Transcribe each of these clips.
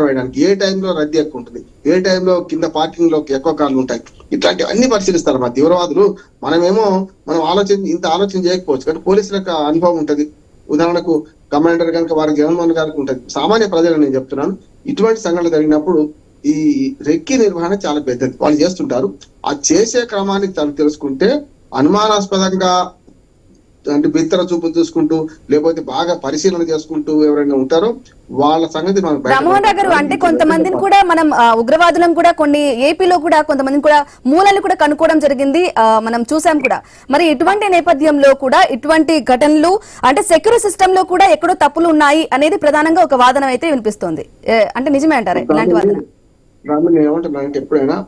వేయడానికి ఏ టైంలో రద్దీ ఎక్కువ ఉంటుంది, ఏ టైంలో కింద పార్కింగ్ లో ఎక్కువ కార్లు ఉంటాయి, ఇట్లాంటివి అన్ని పరిశీలిస్తారు మా తీవ్రవాదులు. మనం ఇంత ఆలోచన చేయకపోవచ్చు కానీ పోలీసులకు అనుభవం ఉంటది. ఉదాహరణకు కమాండర్ కనుక వారికి జగన్మోహన్ గారికి ఉంటది. సామాన్య ప్రజలు నేను చెప్తున్నాను, ఇటువంటి సంఘటనలు జరిగినప్పుడు ఈ రెక్కి నిర్వహణ చాలా పెద్దది, వాళ్ళు చేస్తుంటారు. ఆ చేసే క్రమాన్ని తెలుసుకుంటే అనుమానాస్పదంగా అంటే బిత్తర చూపులు చూసుకుంటూ లేకపోతే బాగా పరిశీలన చేసుకుంటూ ఎవరైనా ఉంటారో వాళ్ళ సంగతి రామ్మోహన్ రావు గారు, అంటే కొంతమందిని కూడా మనం ఉగ్రవాదులను కూడా కొన్ని ఏపీలో కూడా కొంతమందిని కూడా మూలాలు కూడా కనుక్కోవడం జరిగింది, మనం చూసాం కూడా. మరి ఇటువంటి నేపథ్యంలో కూడా ఇటువంటి ఘటనలు అంటే సెక్యూరిటీ సిస్టమ్ లో కూడా ఎక్కడో తప్పులు ఉన్నాయి అనేది ప్రధానంగా ఒక వాదన అయితే వినిపిస్తోంది. అంటే నిజమే అంటారా ఇలాంటి వాదన? ఏమంటున్నా అంటే ఎప్పుడైనా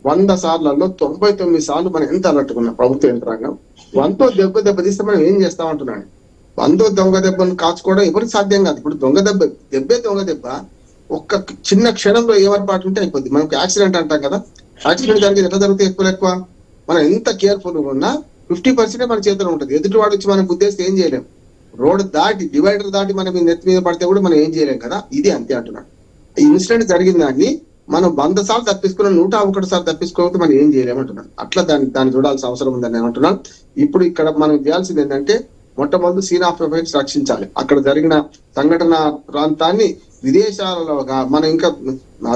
100 సార్లలో 99 సార్లు మనం ఎంత అలట్టుకున్నాం ప్రభుత్వ యంత్రాంగం. 100తో దెబ్బ తీస్తే మనం ఏం చేస్తామంటున్నాను. 100 దొంగ దెబ్బను కాచుకోవడం ఎవరికి సాధ్యం కాదు. ఇప్పుడు దొంగ దెబ్బ ఒక్క చిన్న క్షణంలో ఏమర్పాటు ఉంటే అయిపోద్ది. మనకు యాక్సిడెంట్ అంటాం కదా, యాక్సిడెంట్ జరిగేది ఎట్లా జరుగుతాయి ఎక్కువ మనం ఎంత కేర్ఫుల్ గా ఉన్నా 50% మన చేతిలో ఉంటుంది. ఎదుటి వాడు వచ్చి మనకు ఉద్దేశిస్తే ఏం చేయలేం. రోడ్ దాటి డివైడర్ దాటి మనం నెత్తి మీద పడితే కూడా మనం ఏం చేయలేం కదా. ఇది అంతే అంటున్నాడు. ఈ ఇన్సిడెంట్ జరిగిన దాన్ని మనం 100 సార్లు తప్పించుకున్నాం, 101 సార్లు తప్పించుకోకపోతే మనం ఏం చేయలేమంటున్నాను. అట్లా దాన్ని చూడాల్సిన అవసరం ఉందని నేను అంటున్నాను. ఇప్పుడు ఇక్కడ మనం చేయాల్సింది ఏంటంటే మొట్టమొదటి సీన్ ఆఫ్ ఎఫెక్ట్స్ రక్షించాలి. అక్కడ జరిగిన సంఘటన ప్రాంతాన్ని విదేశాలలో మనం ఇంకా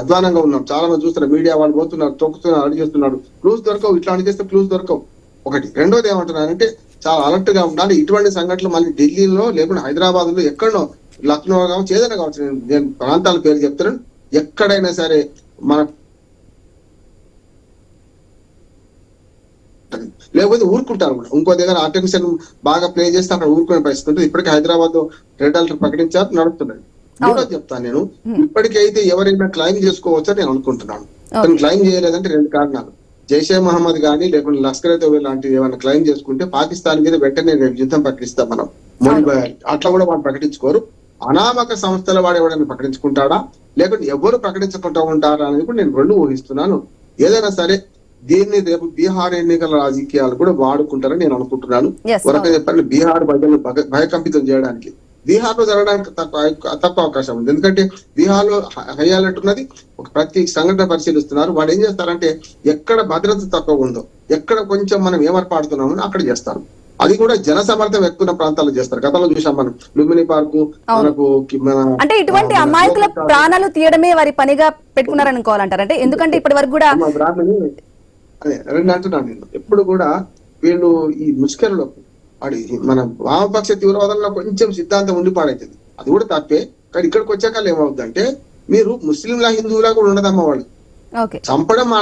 అధ్వానంగా ఉన్నాం. చాలా మంది చూస్తున్నారు, మీడియా వాళ్ళు పోతున్నారు, తొక్కుతున్నారు, అడిగి చేస్తున్నాడు. క్లూస్ దొరకవు, ఇట్లాంటి చేస్తే క్లూస్ దొరకవు. ఒకటి. రెండోది ఏమంటున్నారంటే చాలా అలర్ట్ గా ఉండాలి. ఇటువంటి సంఘటనలు మళ్ళీ ఢిల్లీలో లేకుండా హైదరాబాద్ లో ఎక్కడో లక్నో కావచ్చు ఏదైనా కావచ్చు, నేను ప్రాంతాల పేరు చెప్తున్నాను, ఎక్కడైనా సరే మన లేకపోతే ఊరుకుంటారు కూడా. ఇంకో దగ్గర అటెన్షన్ బాగా ప్లే చేస్తే అక్కడ ఊరుకునే పరిస్థితి ఉంటుంది. ఇప్పటికే హైదరాబాద్ లో రెడ్ అలర్ట్ ప్రకటించారు, నడుస్తున్నాయి. మూడో చెప్తాను నేను, ఇప్పటికైతే ఎవరైనా క్లైమ్ చేసుకోవచ్చని నేను అనుకుంటున్నాను. క్లైమ్ చేయలేదంటే 2 కారణాలు. జైషే మహమ్మద్ గానీ లేకుంటే లష్కర్ తోబా లాంటివి ఏమైనా క్లైమ్ చేసుకుంటే పాకిస్తాన్ మీద వెంటనే యుద్ధం ప్రకటిస్తాం మనం. అట్లా కూడా వాళ్ళు ప్రకటించుకోరు. అనామక సంస్థల వాడు ఎవరైనా ప్రకటించుకుంటాడా లేకుంటే ఎవరు ప్రకటించకుండా ఉంటారా అనేది కూడా నేను 2 ఊహిస్తున్నాను. ఏదైనా సరే దీన్ని రేపు బీహార్ ఎన్నికల రాజకీయాలు కూడా వాడుకుంటారని నేను అనుకుంటున్నాను. వరకే చెప్పండి, బీహార్ ప్రజలను భయకంపితం చేయడానికి బీహార్ లో జరగడానికి తక్కువ అవకాశం ఉంది. ఎందుకంటే బీహార్ లో హై అలర్ట్ ఉన్నది, ప్రతి సంఘటన పరిశీలిస్తున్నారు. వాళ్ళు ఏం చేస్తారంటే ఎక్కడ భద్రత తక్కువ ఉందో, ఎక్కడ కొంచెం మనం ఏమర్పాడుతున్నామో అక్కడ చేస్తారు. అది కూడా జనసమర్థం ఎక్కువ ప్రాంతాల్లో చేస్తారు. గతంలో చూసాం మనం లుంబిని పార్కు మనకు. అంటే ఇటువంటి అమాయకుల ప్రాణాలు తీయడమే వారి పనిగా పెట్టుకున్నారు అనుకోవాలంటారు. అంటే ఎందుకంటే ఇప్పటి వరకు కూడా అదే 2 అంటున్నాను నేను. ఎప్పుడు కూడా వీళ్ళు ఈ ముష్కరులో మన వామపక్ష తీవ్రవాదంలో కొంచెం సిద్ధాంతం ఉండి పాడైతుంది, అది కూడా తప్పే. కానీ ఇక్కడికి వచ్చాక ఏమవుతుందంటే మీరు ముస్లింలా హిందువులా కూడా ఉండదమ్మ వాళ్ళు చంపడం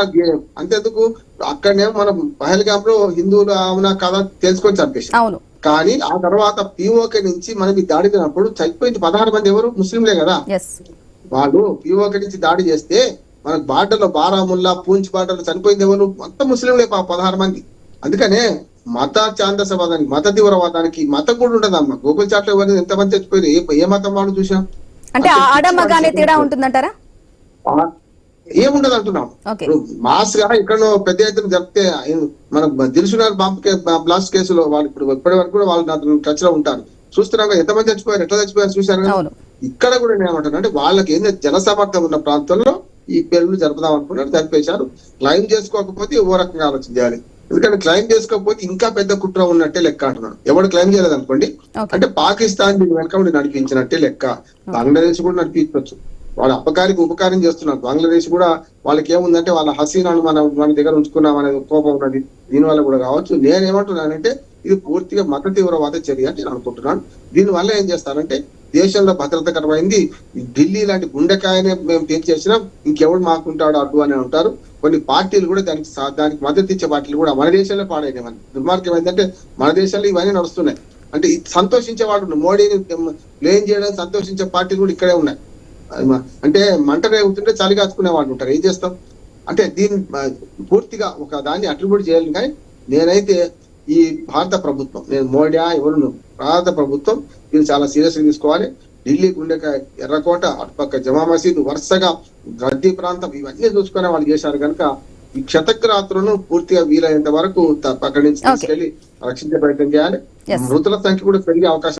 అంతెందుకు. అక్కడనే మనం పహల్గామ్ లో హిందువులు అవునా కదా తెలుసుకొని చంపేసి, కానీ ఆ తర్వాత పిఓకే నుంచి మనకి దాడి జరిగినప్పుడు చనిపోయింది 16 మంది ఎవరు ముస్లింలే కదా. వాళ్ళు పిఓకే నుంచి దాడి చేస్తే మనకు బార్డర్ లో బారాముల్లా పూంచ్ బార్డర్ లో చనిపోయింది ఎవరు మొత్తం ముస్లింలే 16 మంది. అందుకనే మత ఛాందసవాదానికి మత తీవ్రవాదానికి మతం కూడా ఉండదమ్మా. గూగుల్ చాట్ లో ఎవరు ఎంతమంది చచ్చిపోయారు, ఏ మతం వాళ్ళు చూసాం. అంటే ఆడమగానే తేడా ఉంటుందంటారా? ఏముండదు అంటున్నాం. మాస్ గా ఇక్కడ పెద్ద ఎత్తున జరిపితే మన దిల్సుఖ్నగర్ బ్లాస్ట్ కేసులో వాళ్ళు ఇప్పటి వరకు కూడా వాళ్ళు టచ్ లో ఉంటారు. చూస్తున్నాం ఎంతమంది చచ్చిపోయారు, ఎట్లా చచ్చిపోయారు చూశారు కదా. ఇక్కడ కూడా ఏమంటున్నా అంటే వాళ్ళకి ఏంటంటే జనసమర్థం ఉన్న ప్రాంతంలో ఈ పెళ్లి జరుపుదాం అనుకున్నారు, జరిపేశారు. క్లైమ్ చేసుకోకపోతే ఓ రకంగా ఆలోచన చేయాలి. ఎందుకంటే క్లైమ్ చేసుకోకపోతే ఇంకా పెద్ద కుట్ర ఉన్నట్టే లెక్క అంటున్నాడు. ఎవడు క్లైమ్ చేయలేదు అనుకోండి అంటే పాకిస్తాన్ దీని వెనక నడిపించినట్టే లెక్క. బంగ్లాదేశ్ కూడా నడిపించవచ్చు. వాళ్ళ అపకారికి ఉపకారం చేస్తున్నారు. బంగ్లాదేశ్ కూడా వాళ్ళకి ఏముందంటే వాళ్ళ హసీనాను మన దగ్గర ఉంచుకున్నామనే కోపం ఉన్నది, దీనివల్ల కూడా కావచ్చు. నేనేమంటున్నానంటే ఇది పూర్తిగా మత తీవ్రవాద చర్య అని నేను అనుకుంటున్నాను. దీనివల్ల ఏం చేస్తారంటే దేశంలో భద్రతకరమైంది. ఢిల్లీ లాంటి గుండెకాయనే మేము తెచ్చేసినాం, ఇంకెవడు మాకుంటాడు అడ్డు అని అంటారు. కొన్ని పార్టీలు కూడా దానికి మద్దతు ఇచ్చే పార్టీలు కూడా మన దేశంలో పాడైనాయి. మన దుర్మార్గం ఏంటంటే మన దేశంలో ఇవన్నీ నడుస్తున్నాయి. అంటే సంతోషించే వాడు మోడీని బ్లేమ్ చేయడం సంతోషించే పార్టీలు కూడా ఇక్కడే ఉన్నాయి. అంటే మంట రేగుతుంటే చలి కాచుకునే వాళ్ళు ఉంటారు. ఏం చేస్తాం అంటే దీన్ని పూర్తిగా ఒక దాన్ని అట్రిబ్యూట్ చేయాలి. కానీ నేనైతే ఈ భారత ప్రభుత్వం, నేను మోడీ ఎవరు భారత ప్రభుత్వం దీన్ని చాలా సీరియస్ గా తీసుకోవాలి. ఢిల్లీ గుండెకాయ, ఎర్రకోట, అటుపక్క జమా మసీదు, వరుసగా గద్దీ ప్రాంతం ఇవన్నీ చూసుకునే వాళ్ళు చేశారు. కనుక ఈ క్షతగ్రాత్రులను పూర్తిగా వీలైనంత వరకు అక్కడి నుంచి తీసుకెళ్లి రక్షించే ప్రయత్నం చేయాలి. మృతుల సంఖ్య కూడా పెరిగే అవకాశం